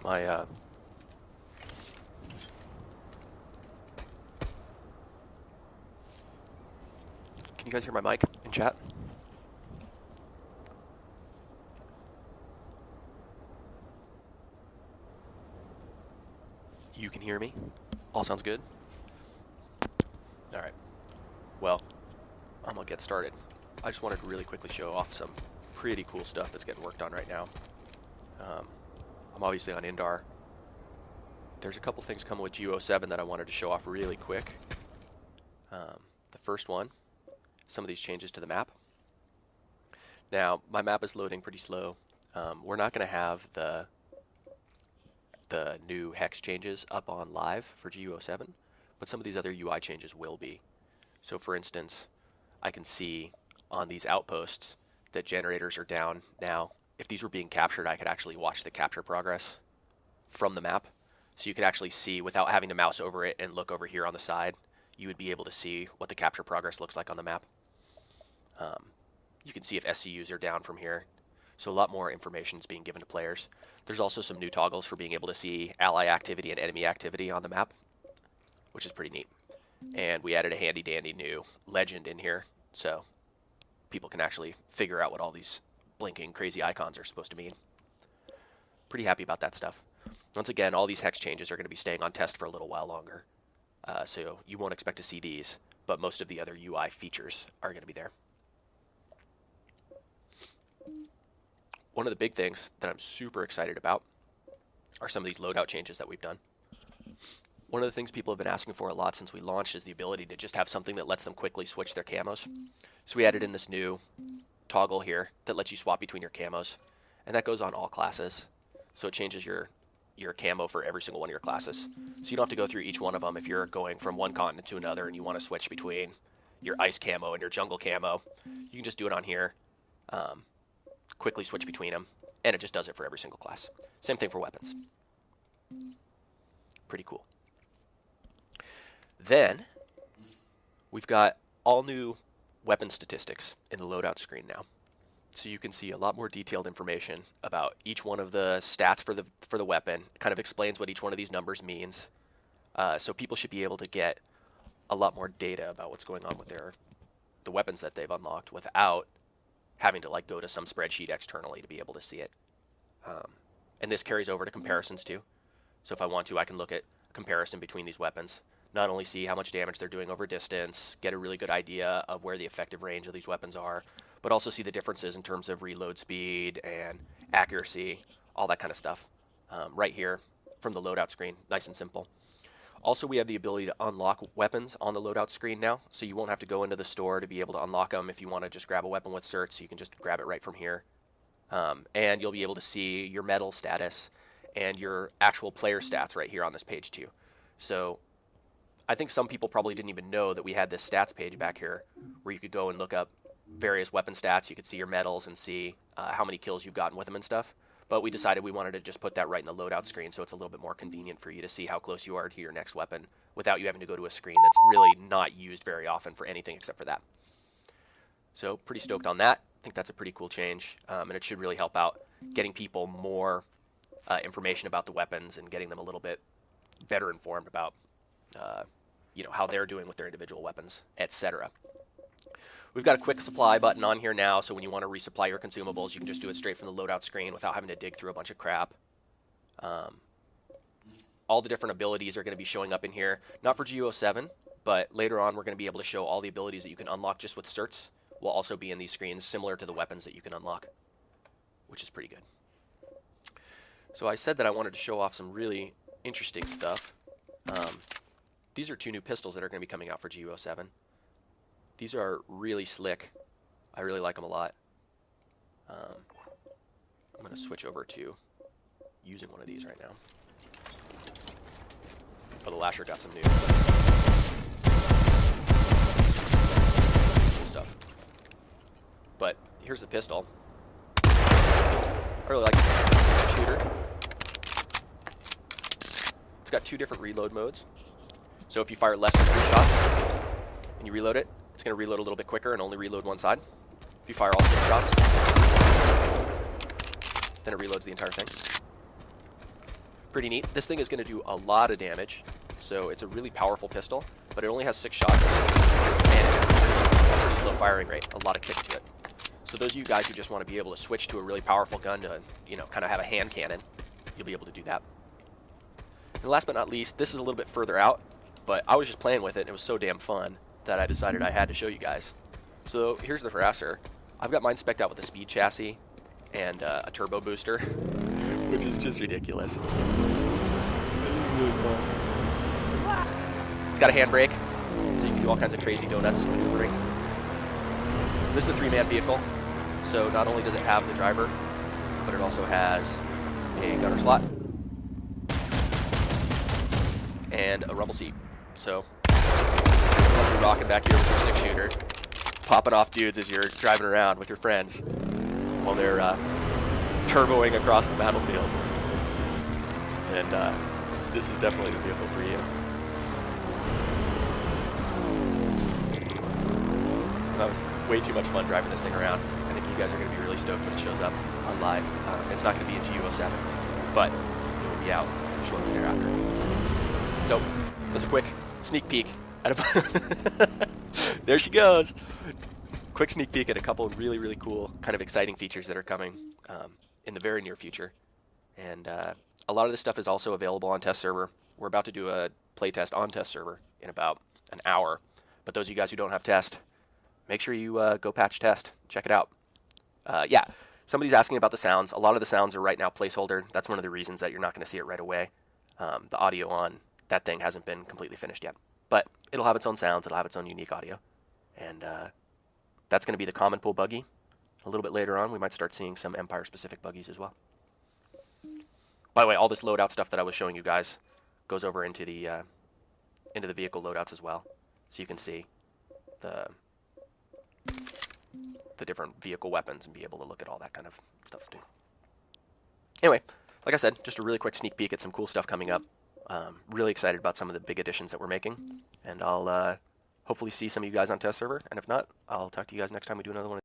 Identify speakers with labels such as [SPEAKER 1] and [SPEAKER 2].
[SPEAKER 1] Is my can you guys hear my mic in chat? You can hear me? All sounds good? Alright. Well, I'm gonna get started. I just wanted to really quickly show off some pretty cool stuff that's getting worked on right now. I'm obviously on Indar. There's a couple things coming with GU7 that I wanted to show off really quick. The first one, some of these changes to the map. Now, my map is loading pretty slow. We're not going to have the new hex changes up on live for GU7, but some of these other UI changes will be. So for instance, I can see on these outposts that generators are down now. If these were being captured, I could actually watch the capture progress from the map. So you could actually see, without having to mouse over it and look over here on the side, you would be able to see what the capture progress looks like on the map. You can see if SCUs are down from here. So a lot more information is being given to players. There's also some new toggles for being able to see ally activity and enemy activity on the map, which is pretty neat. And we added a handy dandy new legend in here, so people can actually figure out what all these blinking crazy icons are supposed to mean. Pretty happy about that stuff. Once again, all these hex changes are going to be staying on test for a little while longer, so you won't expect to see these, but most of the other UI features are going to be there. One of the big things that I'm super excited about are some of these loadout changes that we've done. One of the things people have been asking for a lot since we launched is the ability to just have something that lets them quickly switch their camos. So we added in this new toggle here that lets you swap between your camos, and that goes on all classes. So it changes your camo for every single one of your classes. So you don't have to go through each one of them if you're going from one continent to another and you want to switch between your ice camo and your jungle camo. You can just do it on here, quickly switch between them, and it just does it for every single class. Same thing for weapons. Pretty cool. Then we've got all new weapon statistics in the loadout screen now. So you can see a lot more detailed information about each one of the stats for the weapon. It kind of explains what each one of these numbers means. So people should be able to get a lot more data about what's going on with the weapons that they've unlocked without having to like go to some spreadsheet externally to be able to see it. And this carries over to comparisons too. So if I want to, I can look at comparison between these weapons. Not only see how much damage they're doing over distance, get a really good idea of where the effective range of these weapons are, but also see the differences in terms of reload speed and accuracy, all that kind of stuff, right here from the loadout screen, nice and simple. Also, we have the ability to unlock weapons on the loadout screen now, so you won't have to go into the store to be able to unlock them. If you want to just grab a weapon with certs, you can just grab it right from here. And you'll be able to see your medal status and your actual player stats right here on this page too. So I think some people probably didn't even know that we had this stats page back here where you could go and look up various weapon stats. You could see your medals and see how many kills you've gotten with them and stuff. But we decided we wanted to just put that right in the loadout screen so it's a little bit more convenient for you to see how close you are to your next weapon without you having to go to a screen that's really not used very often for anything except for that. So pretty stoked on that. I think that's a pretty cool change, and it should really help out getting people more information about the weapons and getting them a little bit better informed about how they're doing with their individual weapons, etc. We've got a quick supply button on here now, so when you want to resupply your consumables, you can just do it straight from the loadout screen without having to dig through a bunch of crap. All the different abilities are going to be showing up in here, not for GU7, but later on we're going to be able to show all the abilities that you can unlock just with certs will also be in these screens, similar to the weapons that you can unlock, which is pretty good. So I said that I wanted to show off some really interesting stuff. These are two new pistols that are going to be coming out for GU7. These are really slick. I really like them a lot. I'm going to switch over to using one of these right now. Oh, the lasher got some new cool stuff. But here's the pistol. I really like this shooter. It's got two different reload modes. So if you fire less than 3 shots and you reload it, it's going to reload a little bit quicker and only reload one side. If you fire all 6 shots, then it reloads the entire thing. Pretty neat. This thing is going to do a lot of damage, so it's a really powerful pistol, but it only has 6 shots, and it's a pretty slow firing rate, a lot of kick to it. So those of you guys who just want to be able to switch to a really powerful gun to, you know, kind of have a hand cannon, you'll be able to do that. And last but not least, this is a little bit further out, but I was just playing with it, and it was so damn fun that I decided I had to show you guys. So here's the Harasser. I've got mine spec'd out with a speed chassis and a turbo booster, which is just ridiculous. It's got a handbrake, so you can do all kinds of crazy donuts maneuvering. This is a 3-man vehicle, so not only does it have the driver, but it also has a gunner slot and a rumble seat. So you'll be rocking back here with your 6-shooter, popping off dudes as you're driving around with your friends while they're turboing across the battlefield. And this is definitely the vehicle for you. That was way too much fun driving this thing around. I think you guys are going to be really stoked when it shows up on live. It's not going to be in GU7, but it will be out shortly thereafter. So that's a quick sneak peek at there she goes. Quick sneak peek at a couple of really, really cool, kind of exciting features that are coming in the very near future. And a lot of this stuff is also available on test server. We're about to do a playtest on test server in about an hour. But those of you guys who don't have test, make sure you go patch test. Check it out. Yeah, somebody's asking about the sounds. A lot of the sounds are right now placeholder. That's one of the reasons that you're not going to see it right away. The audio on that thing hasn't been completely finished yet. But it'll have its own sounds. It'll have its own unique audio. And that's going to be the common pool buggy. A little bit later on, we might start seeing some Empire-specific buggies as well. By the way, all this loadout stuff that I was showing you guys goes over into the vehicle loadouts as well. So you can see the different vehicle weapons and be able to look at all that kind of stuff too. Anyway, like I said, just a really quick sneak peek at some cool stuff coming up. Really excited about some of the big additions that we're making. And I'll hopefully see some of you guys on test server. And if not, I'll talk to you guys next time we do another one.